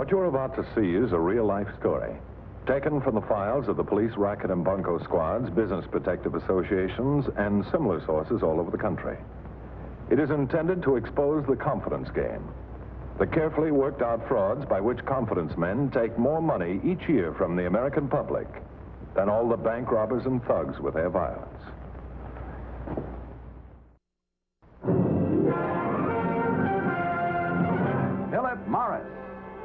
What you're about to see is a real-life story, taken from the files of the police racket and bunko squads, business protective associations, and similar sources all over the country. It is intended to expose the confidence game, the carefully worked-out frauds by which confidence men take more money each year from the American public than all the bank robbers and thugs with their violence. Philip Morris,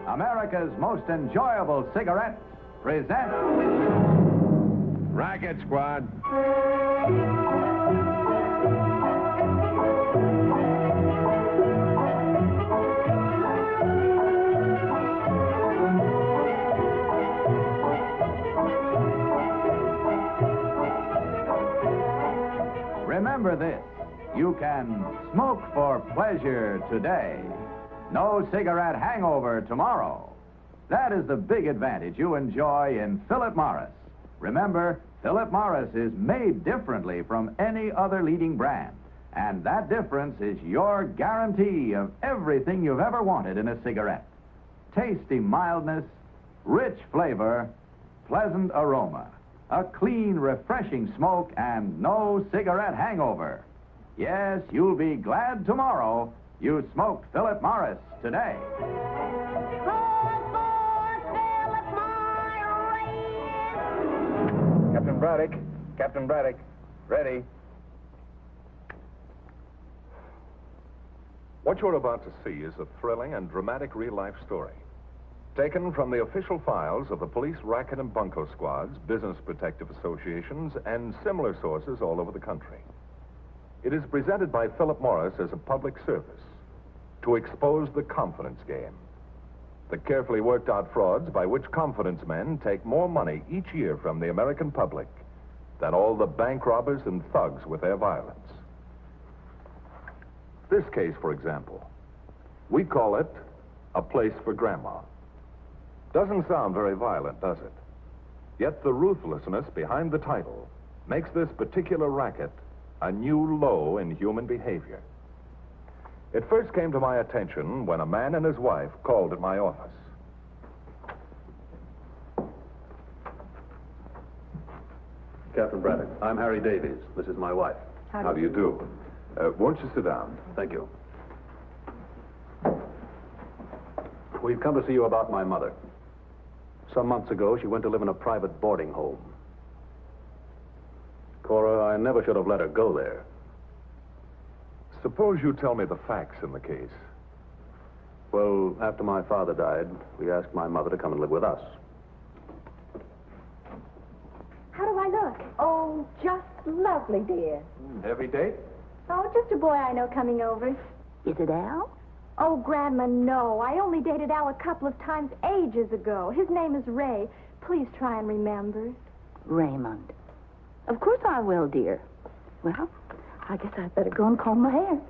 America's most enjoyable cigarette, presents Racket Squad. Remember this, you can smoke for pleasure today, no cigarette hangover tomorrow. That is the big advantage you enjoy in Philip Morris. Remember, Philip Morris is made differently from any other leading brand, and that difference is your guarantee of everything you've ever wanted in a cigarette. Tasty mildness, rich flavor, pleasant aroma. A clean, refreshing smoke and no cigarette hangover. Yes, you'll be glad tomorrow you smoked Philip Morris today. Captain Braddock. Captain Braddock. Ready. What you're about to see is a thrilling and dramatic real-life story, taken from the official files of the police racket and bunko squads, business protective associations, and similar sources all over the country. It is presented by Philip Morris as a public service to expose the confidence game, the carefully worked-out frauds by which confidence men take more money each year from the American public than all the bank robbers and thugs with their violence. This case, for example, we call it A Place for Grandma. Doesn't sound very violent, does it? Yet the ruthlessness behind the title makes this particular racket a new low in human behavior. It first came to my attention when a man and his wife called at my office. Captain Braddock, I'm Harry Davies. This is my wife. How do you do? Won't you sit down? Thank you. We've come to see you about my mother. Some months ago, she went to live in a private boarding home. Cora, I never should have let her go there. Suppose you tell me the facts in the case. Well, after my father died, we asked my mother to come and live with us. How do I look? Oh, just lovely, dear. Heavy date? Oh, just a boy I know coming over. Is it Al? Oh, Grandma, no. I only dated Al a couple of times ages ago. His name is Ray. Please try and remember. Raymond. Of course I will, dear. Well, I guess I'd better go and comb my hair.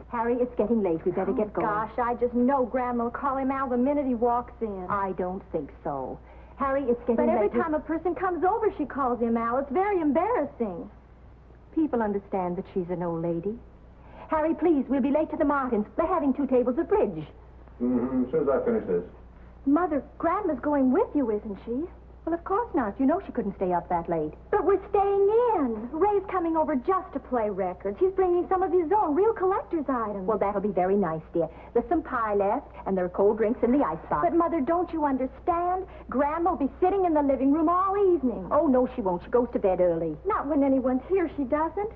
Harry, it's getting late. We better get going. Gosh, I just know Grandma will call him Al the minute he walks in. I don't think so. Harry, it's getting late. But every time a person comes over, she calls him Al. It's very embarrassing. People understand that she's an old lady. Harry, please, we'll be late to the Martins. They're having 2 tables of bridge. Mm-hmm. As soon as I finish this. Mother, Grandma's going with you, isn't she? Well, of course not. You know she couldn't stay up that late. But we're staying in. Ray's coming over just to play records. He's bringing some of his own real collector's items. Well, that'll be very nice, dear. There's some pie left, and there are cold drinks in the icebox. But, Mother, don't you understand? Grandma will be sitting in the living room all evening. Oh, no, she won't. She goes to bed early. Not when anyone's here, she doesn't.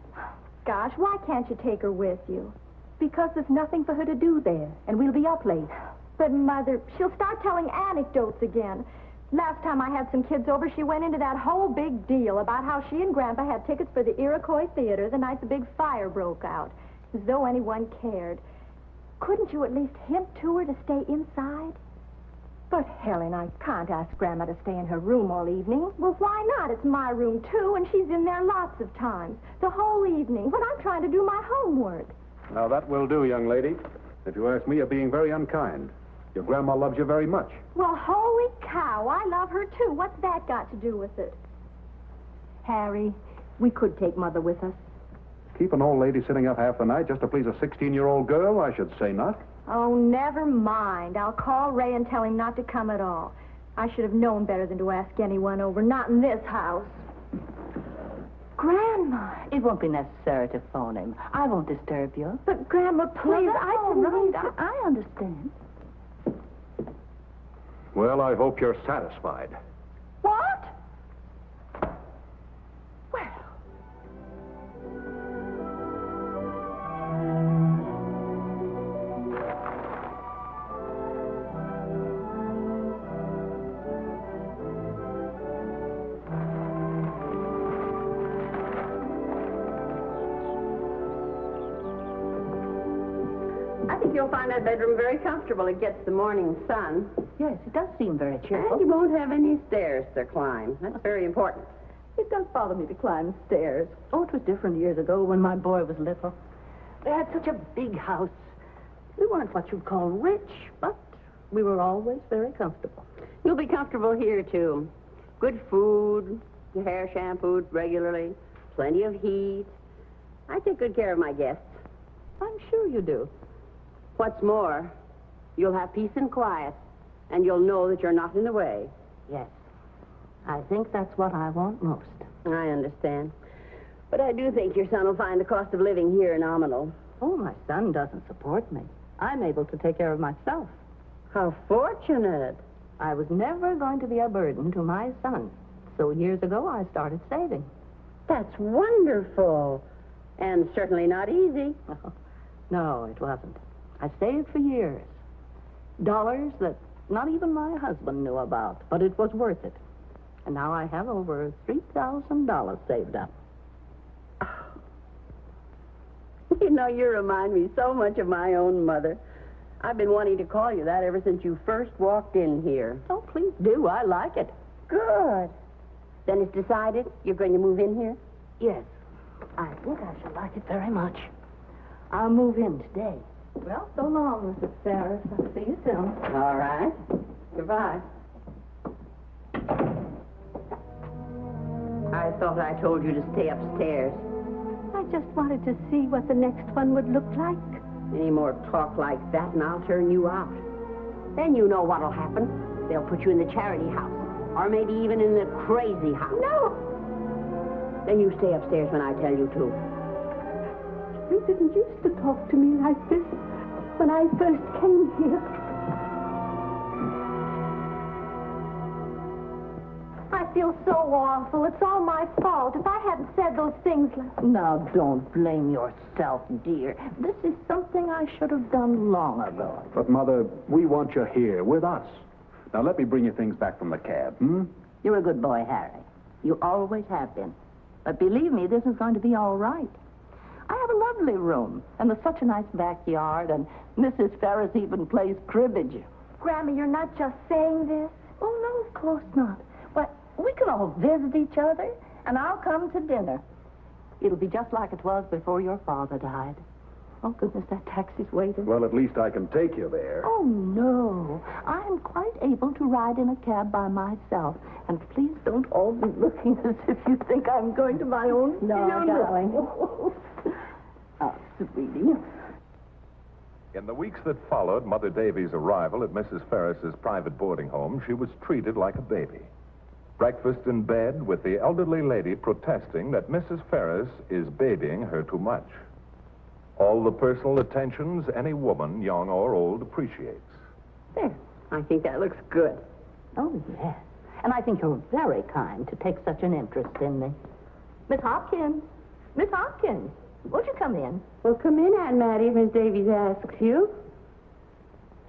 Gosh, why can't you take her with you? Because there's nothing for her to do there, and we'll be up late. But, Mother, she'll start telling anecdotes again. Last time I had some kids over, she went into that whole big deal about how she and Grandpa had tickets for the Iroquois Theater the night the big fire broke out, as though anyone cared. Couldn't you at least hint to her to stay inside? But, Helen, I can't ask Grandma to stay in her room all evening. Well, why not? It's my room, too, and she's in there lots of times. The whole evening, when I'm trying to do my homework. Now, that will do, young lady. If you ask me, you're being very unkind. Your grandma loves you very much. Well, holy cow, I love her, too. What's that got to do with it? Harry, we could take Mother with us. Keep an old lady sitting up half the night just to please a 16-year-old girl? I should say not. Oh, never mind. I'll call Ray and tell him not to come at all. I should have known better than to ask anyone over. Not in this house. Grandma. It won't be necessary to phone him. I won't disturb you. But, Grandma, please, I understand. Well, I hope you're satisfied. What? Well. I think you'll find that bedroom very comfortable. It gets the morning sun. Yes, it does seem very cheerful. And you won't have any stairs to climb. That's very important. It does bother me to climb stairs. Oh, it was different years ago when my boy was little. We had such a big house. We weren't what you'd call rich, but we were always very comfortable. You'll be comfortable here, too. Good food, your hair shampooed regularly, plenty of heat. I take good care of my guests. I'm sure you do. What's more, you'll have peace and quiet, and you'll know that you're not in the way. Yes. I think that's what I want most. I understand. But I do think your son will find the cost of living here nominal. Oh, my son doesn't support me. I'm able to take care of myself. How fortunate. I was never going to be a burden to my son. So years ago, I started saving. That's wonderful. And certainly not easy. No, it wasn't. I saved for years. Dollars that not even my husband knew about, but it was worth it. And now I have over $3,000 saved up. You know, you remind me so much of my own mother. I've been wanting to call you that ever since you first walked in here. Oh, please do. I like it. Good. Then it's decided you're going to move in here? Yes. I think I should like it very much. I'll move in today. Well, so long, Mrs. Ferris. I'll see you soon. All right. Goodbye. I thought I told you to stay upstairs. I just wanted to see what the next one would look like. Any more talk like that, and I'll turn you out. Then you know what'll happen. They'll put you in the charity house, or maybe even in the crazy house. No! Then you stay upstairs when I tell you to. You didn't used to talk to me like this when I first came here. I feel so awful. It's all my fault. If I hadn't said those things Now, don't blame yourself, dear. This is something I should have done long ago. But, Mother, we want you here with us. Now, let me bring you things back from the cab, You're a good boy, Harry. You always have been. But believe me, this is going to be all right. I have a lovely room, and there's such a nice backyard, and Mrs. Ferris even plays cribbage. Grandma, you're not just saying this. Oh, no, of course not. But we can all visit each other, and I'll come to dinner. It'll be just like it was before your father died. Oh, goodness, that taxi's waiting. Well, at least I can take you there. Oh, no. I'm quite able to ride in a cab by myself. And please don't all be looking as if you think I'm going to my own... No, darling. Oh, sweetie. In the weeks that followed Mother Davy's arrival at Mrs. Ferris's private boarding home, she was treated like a baby. Breakfast in bed with the elderly lady protesting that Mrs. Ferris is babying her too much. All the personal attentions any woman, young or old, appreciates. There. I think that looks good. Oh, yes. And I think you're very kind to take such an interest in me. Miss Hopkins. Miss Hopkins. Won't you come in? Well, come in, Aunt Mattie, if Miss Davies asks you.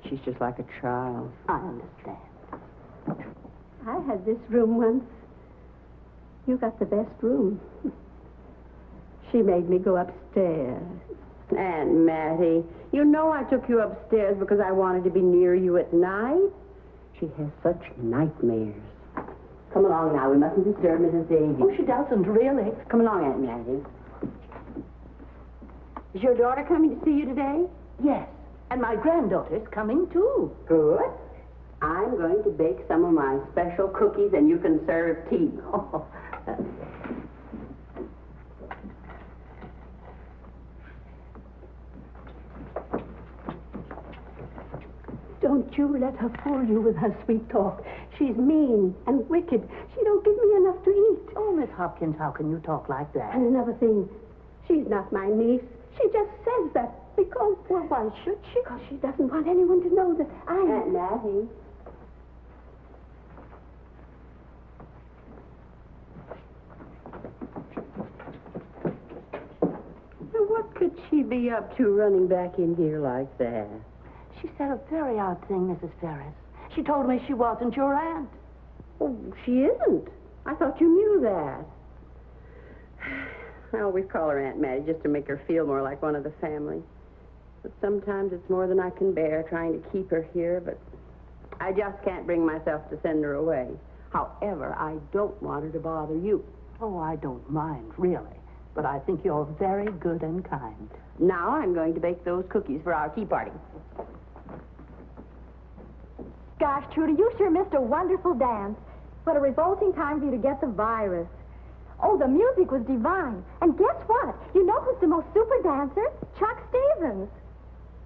She's just like a child. I understand. I had this room once. You got the best room. She made me go upstairs. Aunt Mattie, you know I took you upstairs because I wanted to be near you at night. She has such nightmares. Come along now. We mustn't disturb Mrs. Davies. Oh, she doesn't, really. Come along, Aunt Mattie. Is your daughter coming to see you today? Yes. And my granddaughter's coming, too. Good. I'm going to bake some of my special cookies, and you can serve tea. Don't you let her fool you with her sweet talk. She's mean and wicked. She don't give me enough to eat. Oh, Miss Hopkins, how can you talk like that? And another thing, she's not my niece. She just says that because... Well, why should she? Because she doesn't want anyone to know that I... Aunt Mattie. What could she be up to running back in here like that? She said a very odd thing, Mrs. Ferris. She told me she wasn't your aunt. Oh, she isn't. I thought you knew that. I always call her Aunt Mattie just to make her feel more like one of the family. But sometimes it's more than I can bear trying to keep her here, but I just can't bring myself to send her away. However, I don't want her to bother you. Oh, I don't mind, really. But I think you're very good and kind. Now I'm going to bake those cookies for our tea party. Gosh, Trudy, you sure missed a wonderful dance. What a revolting time for you to get the virus. Oh, the music was divine. And guess what? You know who's the most super dancer? Chuck Stevens.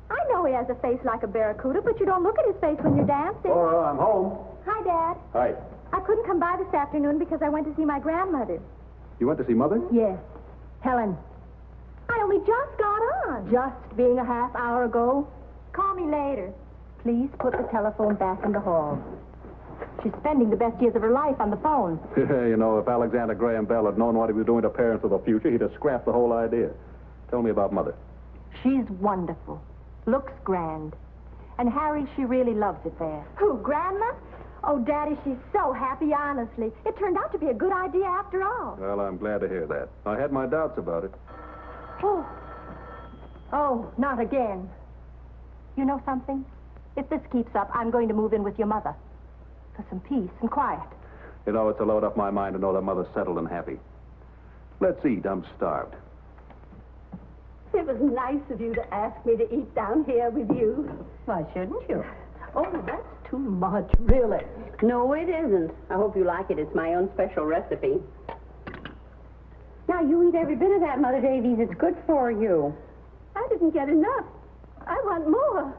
I know he has a face like a barracuda, but you don't look at his face when you're dancing. Laura, I'm home. Hi, Dad. Hi. I couldn't come by this afternoon because I went to see my grandmother. You went to see Mother? Yes. Helen. I only just got on. Just being a half hour ago. Call me later. Please put the telephone back in the hall. She's spending the best years of her life on the phone. You know, if Alexander Graham Bell had known what he was doing to parents of the future, he'd have scrapped the whole idea. Tell me about Mother. She's wonderful. Looks grand. And Harry, she really loves it there. Who, Grandma? Oh, Daddy, she's so happy, honestly. It turned out to be a good idea after all. Well, I'm glad to hear that. I had my doubts about it. Oh, not again. You know something? If this keeps up, I'm going to move in with your mother. For some peace and quiet. You know, it's a load off my mind to know that Mother's settled and happy. Let's eat. I'm starved. It was nice of you to ask me to eat down here with you. Why shouldn't you? Oh, that's too much, really. No, it isn't. I hope you like it. It's my own special recipe. Now, you eat every bit of that, Mother Davies. It's good for you. I didn't get enough. I want more.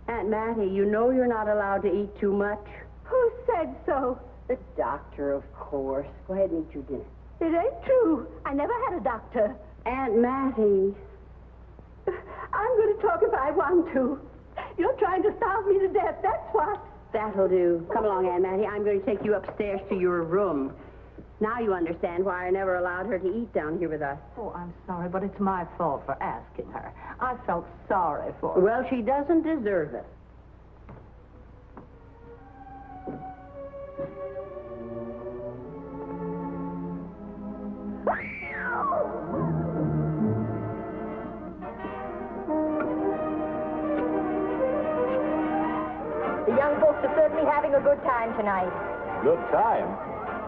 Aunt Mattie, you know you're not allowed to eat too much. Who said so? The doctor, of course. Go ahead and eat your dinner. It ain't true. I never had a doctor. Aunt Mattie. I'm going to talk if I want to. You're trying to starve me to death, that's what. That'll do. Come along, Aunt Mattie. I'm going to take you upstairs to your room. Now you understand why I never allowed her to eat down here with us. Oh, I'm sorry, but it's my fault for asking her. I felt sorry for her. Well, she doesn't deserve it. The young folks are certainly having a good time tonight. Good time.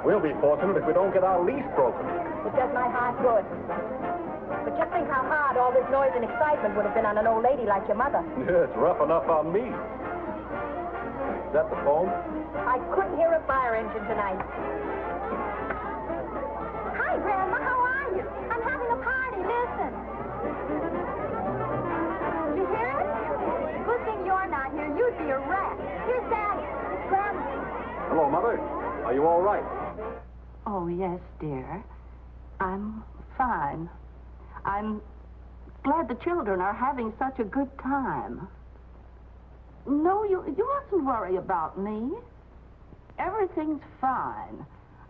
We'll be fortunate if we don't get our lease broken. It does my heart good. But just think how hard all this noise and excitement would have been on an old lady like your mother. Yeah, it's rough enough on me. Is that the phone? I couldn't hear a fire engine tonight. Hi, Grandma. How are you? I'm having a party. Listen. You hear it? Good thing you're not here. You'd be a wreck. Here's Daddy. It's Grandma. Hello, Mother. Are you all right? Oh, yes, dear. I'm fine. I'm glad the children are having such a good time. No, you mustn't worry about me. Everything's fine.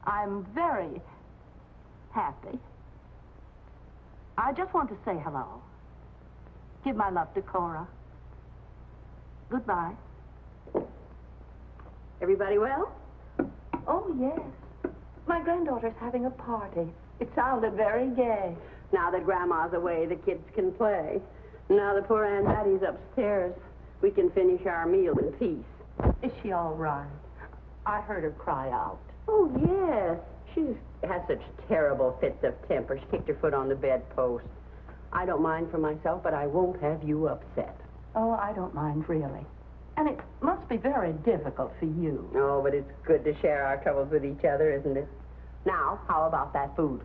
I'm very happy. I just want to say hello. Give my love to Cora. Goodbye. Everybody well? Oh, yes. My granddaughter's having a party. It sounded very gay. Now that Grandma's away, the kids can play. Now that poor Aunt Mattie's upstairs, we can finish our meal in peace. Is she all right? I heard her cry out. Oh, yes. She has such terrible fits of temper. She kicked her foot on the bedpost. I don't mind for myself, but I won't have you upset. Oh, I don't mind, really. And it must be very difficult for you. Oh, but it's good to share our troubles with each other, isn't it? Now, how about that food?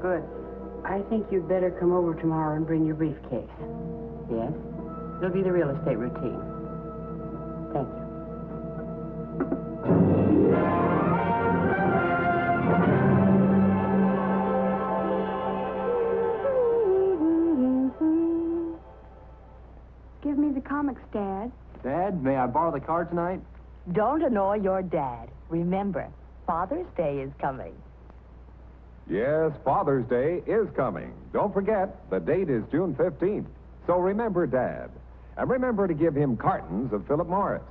Good. I think you'd better come over tomorrow and bring your briefcase. Yes? It'll be the real estate routine. Thank you. Give me the comics, Dad. Dad, may I borrow the car tonight? Don't annoy your dad. Remember, Father's Day is coming. Yes, Father's Day is coming. Don't forget, the date is June 15th. So remember Dad. And remember to give him cartons of Philip Morris.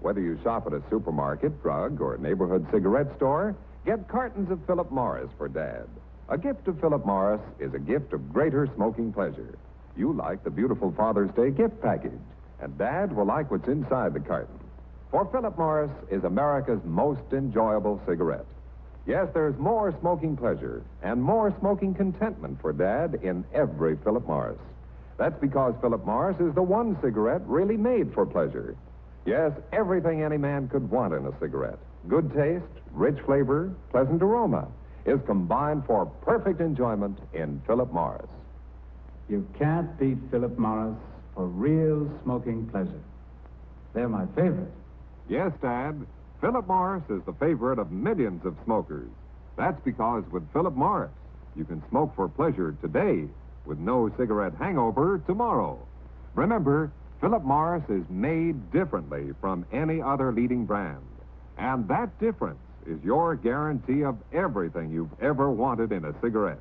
Whether you shop at a supermarket, drug, or neighborhood cigarette store, get cartons of Philip Morris for Dad. A gift of Philip Morris is a gift of greater smoking pleasure. You like the beautiful Father's Day gift package, and Dad will like what's inside the carton. For Philip Morris is America's most enjoyable cigarette. Yes, there's more smoking pleasure and more smoking contentment for Dad in every Philip Morris. That's because Philip Morris is the one cigarette really made for pleasure. Yes, everything any man could want in a cigarette, good taste, rich flavor, pleasant aroma, is combined for perfect enjoyment in Philip Morris. You can't beat Philip Morris for real smoking pleasure. They're my favorite. Yes, Dad, Philip Morris is the favorite of millions of smokers. That's because with Philip Morris, you can smoke for pleasure today with no cigarette hangover tomorrow. Remember, Philip Morris is made differently from any other leading brand. And that difference is your guarantee of everything you've ever wanted in a cigarette.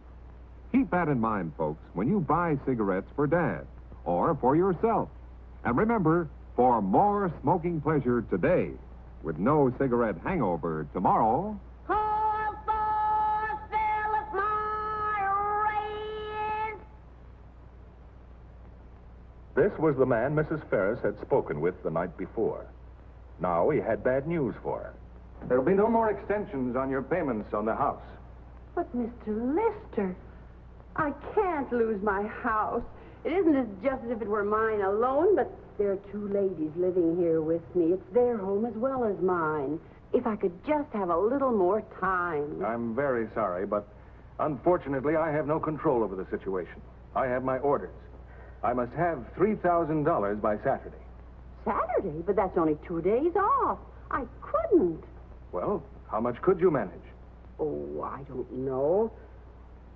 Keep that in mind, folks, when you buy cigarettes for Dad or for yourself. And remember, for more smoking pleasure today, with no cigarette hangover tomorrow. Call for Philip Morris! This was the man Mrs. Ferris had spoken with the night before. Now he had bad news for her. There'll be no more extensions on your payments on the house. But, Mr. Lister, I can't lose my house. It isn't just as if it were mine alone, but there are two ladies living here with me. It's their home as well as mine. If I could just have a little more time. I'm very sorry, but unfortunately, I have no control over the situation. I have my orders. I must have $3,000 by Saturday. Saturday? But that's only 2 days off. I couldn't. Well, how much could you manage? Oh, I don't know.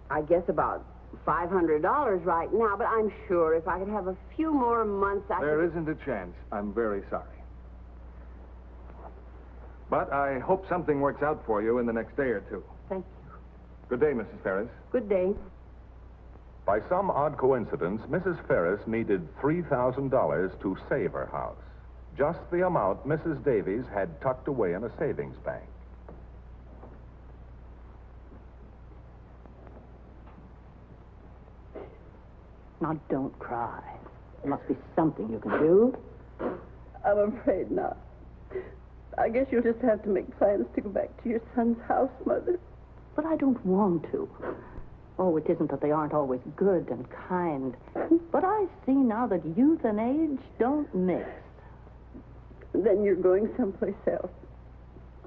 I guess about $500 right now, but I'm sure if I could have a few more months, There isn't a chance. I'm very sorry. But I hope something works out for you in the next day or two. Thank you. Good day, Mrs. Ferris. Good day. By some odd coincidence, Mrs. Ferris needed $3,000 to save her house. Just the amount Mrs. Davies had tucked away in a savings bank. Now, don't cry. There must be something you can do. I'm afraid not. I guess you'll just have to make plans to go back to your son's house, Mother. But I don't want to. Oh, it isn't that they aren't always good and kind. But I see now that youth and age don't mix. Then you're going someplace else.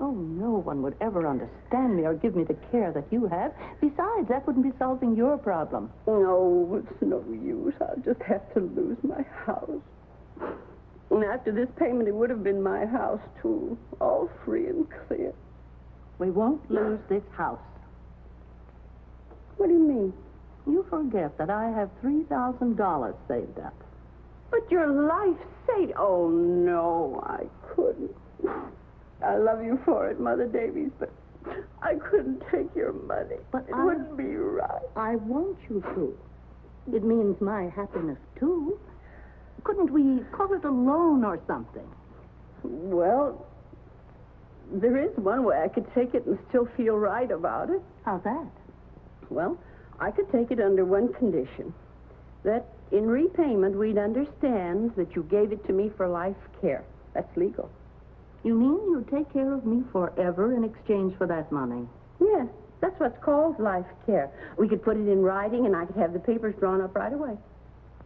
Oh, no one would ever understand me or give me the care that you have. Besides, that wouldn't be solving your problem. No, it's no use. I'll just have to lose my house. And after this payment, it would have been my house, too. All free and clear. We won't lose this house. What do you mean? You forget that I have $3,000 saved up. But your life's saved. Oh, no, I couldn't. I love you for it, Mother Davies, but I couldn't take your money. But it wouldn't be right. I want you to. It means my happiness, too. Couldn't we call it a loan or something? Well, there is one way I could take it and still feel right about it. How's that? Well, I could take it under one condition. That in repayment, we'd understand that you gave it to me for life care. That's legal. You mean you'd take care of me forever in exchange for that money? Yes, that's what's called life care. We could put it in writing, and I could have the papers drawn up right away.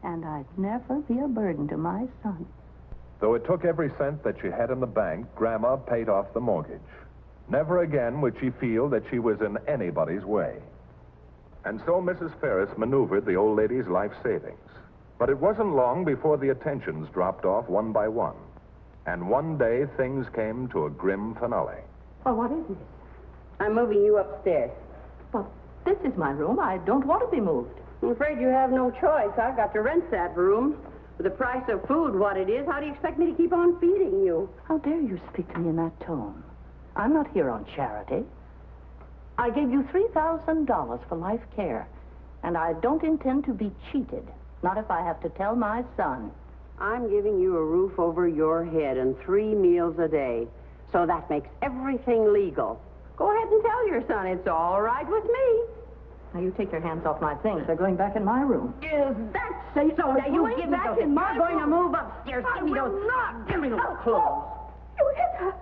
And I'd never be a burden to my son. Though it took every cent that she had in the bank, Grandma paid off the mortgage. Never again would she feel that she was in anybody's way. And so Mrs. Ferris maneuvered the old lady's life savings. But it wasn't long before the attentions dropped off one by one. And one day, things came to a grim finale. Well, what is this? I'm moving you upstairs. Well, this is my room. I don't want to be moved. I'm afraid you have no choice. I've got to rent that room. With the price of food what it is, how do you expect me to keep on feeding you? How dare you speak to me in that tone? I'm not here on charity. I gave you $3,000 for life care, and I don't intend to be cheated. Not if I have to tell my son. I'm giving you a roof over your head and 3 meals a day. So that makes everything legal. Go ahead and tell your son it's all right with me. Now, you take your hands off my things. They're going back in my room. Is that say so? Now, you give me those. You're going to move upstairs. Give me those. Give me those clothes. You hit her.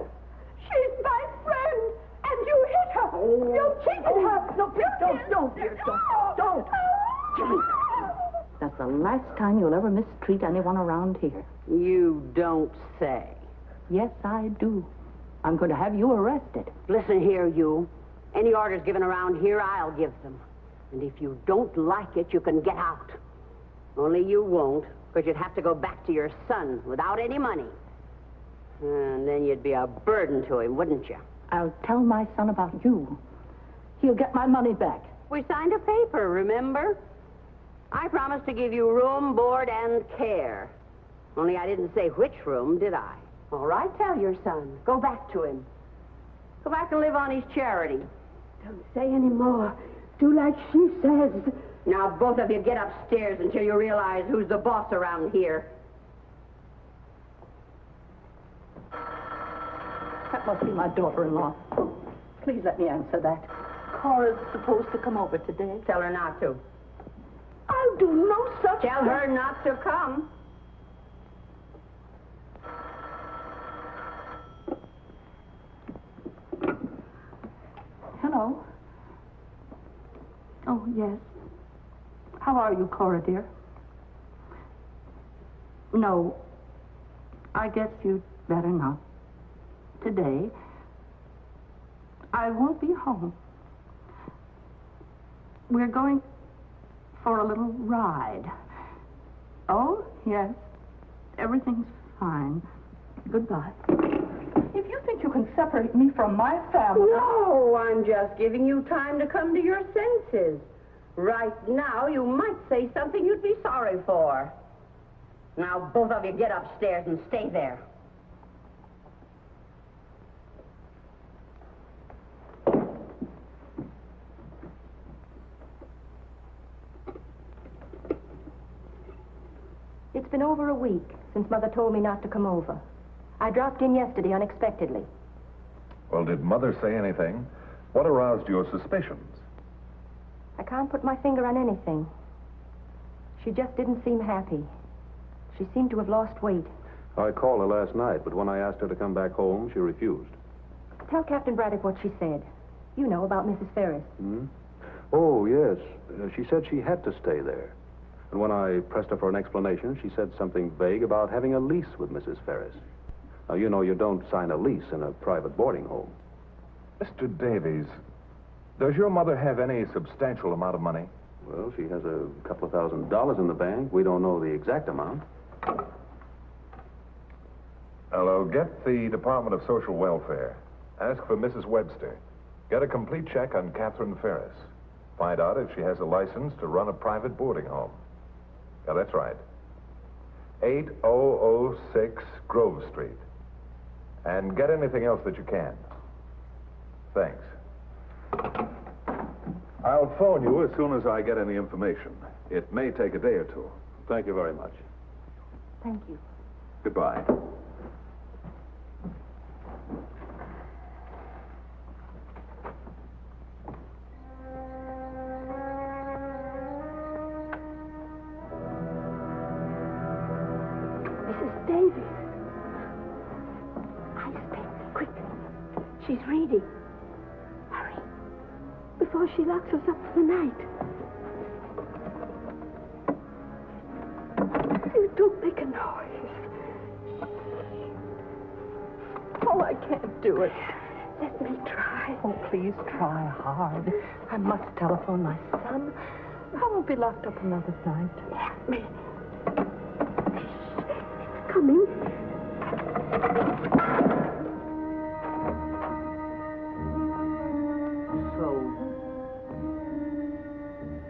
She's my friend, and you hit her. Oh. You cheated her. No, please, don't, dear, don't. Give me. That's the last time you'll ever mistreat anyone around here. You don't say. Yes, I do. I'm going to have you arrested. Listen here, you. Any orders given around here, I'll give them. And if you don't like it, you can get out. Only you won't, because you'd have to go back to your son without any money. And then you'd be a burden to him, wouldn't you? I'll tell my son about you. He'll get my money back. We signed a paper, remember? I promised to give you room, board, and care. Only I didn't say which room, did I? All right, tell your son. Go back to him. Go back and live on his charity. Don't say any more. Do like she says. Now, both of you get upstairs until you realize who's the boss around here. That must be my daughter-in-law. Please let me answer that. Cora's supposed to come over today. Tell her not to. I'll do no such Tell thing. her not to come. Hello. Oh, yes. How are you, Cora, dear? No. I guess you'd better not. Today. I won't be home. We're going for a little ride. Oh, yes. Everything's fine. Goodbye. If you think you can separate me from my family... No, I'm just giving you time to come to your senses. Right now, you might say something you'd be sorry for. Now, both of you get upstairs and stay there. It's been over a week since Mother told me not to come over. I dropped in yesterday unexpectedly. Well, did Mother say anything? What aroused your suspicions? I can't put my finger on anything. She just didn't seem happy. She seemed to have lost weight. I called her last night, but when I asked her to come back home, she refused. Tell Captain Braddock what she said. You know, about Mrs. Ferris. Hmm? Oh, yes. She said she had to stay there. And when I pressed her for an explanation, she said something vague about having a lease with Mrs. Ferris. Now, you know you don't sign a lease in a private boarding home. Mr. Davies, does your mother have any substantial amount of money? Well, she has a couple of $1,000s in the bank. We don't know the exact amount. Hello, get the Department of Social Welfare. Ask for Mrs. Webster. Get a complete check on Catherine Ferris. Find out if she has a license to run a private boarding home. Yeah, that's right. 8006 Grove Street. And get anything else that you can. Thanks. I'll phone you as soon as I get any information. It may take a day or two. Thank you very much. Thank you. Goodbye. Mrs. Davies. Ice pack, quick. She's reading. Hurry. Before she locks us up for the night. You don't make a noise. Oh, I can't do it. Let me try. Oh, please try hard. I must telephone my son. I won't be locked up another night. Help me. It's coming. So,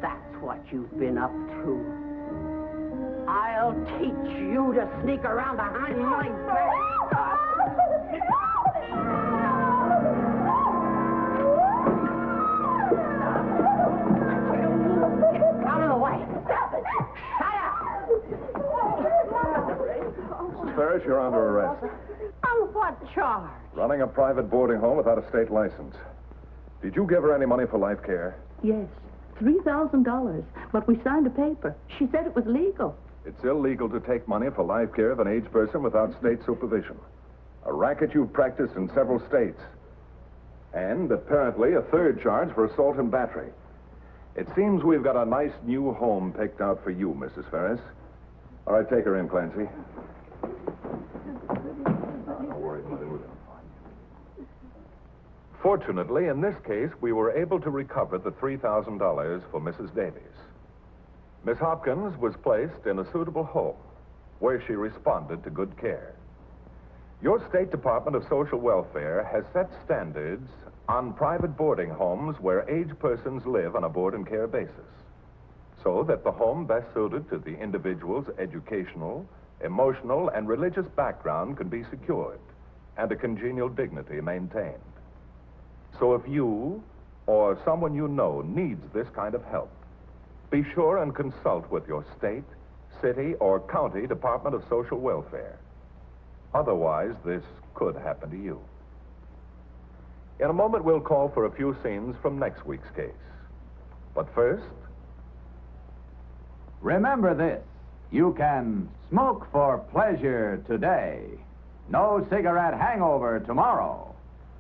that's what you've been up to. I'll teach you to sneak around behind my back. Out of the way. Stop it. Shut up. Mrs. Ferris, you're under arrest. On what charge? Running a private boarding home without a state license. Did you give her any money for life care? Yes, $3,000. But we signed a paper. She said it was legal. It's illegal to take money for life care of an aged person without state supervision. A racket you've practiced in several states. And apparently a third charge for assault and battery. It seems we've got a nice new home picked out for you, Mrs. Ferris. All right, take her in, Clancy. Don't worry about it. Fortunately, in this case, we were able to recover the $3,000 for Mrs. Davies. Miss Hopkins was placed in a suitable home where she responded to good care. Your State Department of Social Welfare has set standards on private boarding homes where aged persons live on a board and care basis, so that the home best suited to the individual's educational, emotional, and religious background can be secured and a congenial dignity maintained. So if you or someone you know needs this kind of help, be sure and consult with your state, city, or county Department of Social Welfare. Otherwise, this could happen to you. In a moment, we'll call for a few scenes from next week's case. But first... Remember this. You can smoke for pleasure today. No cigarette hangover tomorrow.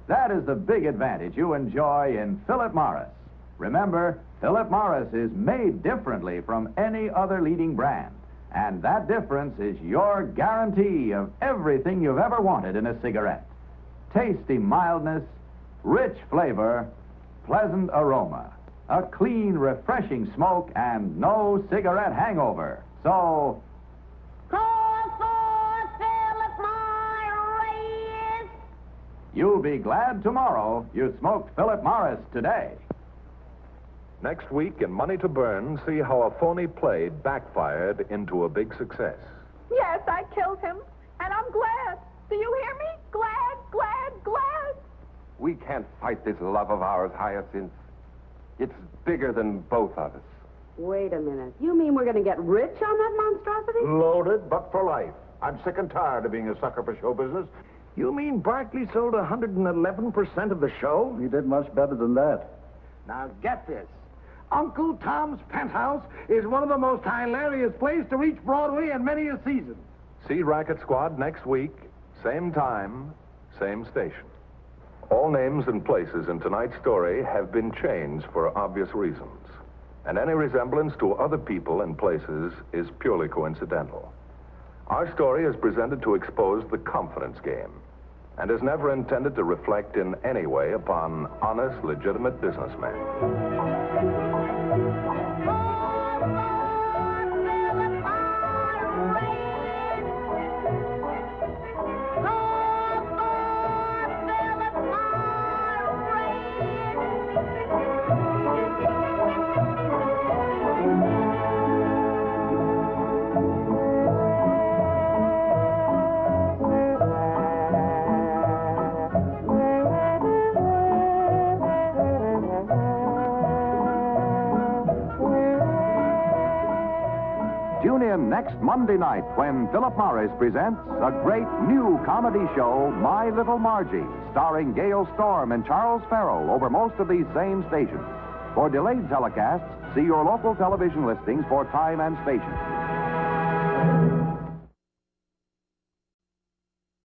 That is the big advantage you enjoy in Philip Morris. Remember, Philip Morris is made differently from any other leading brand. And that difference is your guarantee of everything you've ever wanted in a cigarette. Tasty mildness, rich flavor, pleasant aroma, a clean, refreshing smoke, and no cigarette hangover. So... Call for Philip Morris! You'll be glad tomorrow you smoked Philip Morris today. Next week in Money to Burn, see how a phony play backfired into a big success. Yes, I killed him, and I'm glad. Do you hear me? Glad, glad, glad. We can't fight this love of ours, Hyacinth. It's bigger than both of us. Wait a minute. You mean we're going to get rich on that monstrosity? Loaded, but for life. I'm sick and tired of being a sucker for show business. You mean Barkley sold 111% of the show? He did much better than that. Now get this. Uncle Tom's Penthouse is one of the most hilarious plays to reach Broadway in many a season. See Racket Squad next week, same time, same station. All names and places in tonight's story have been changed for obvious reasons, and any resemblance to other people and places is purely coincidental. Our story is presented to expose the confidence game and is never intended to reflect in any way upon honest, legitimate businessmen. Tune in next Monday night when Philip Morris presents a great new comedy show, My Little Margie, starring Gail Storm and Charles Farrell over most of these same stations. For delayed telecasts, see your local television listings for time and station.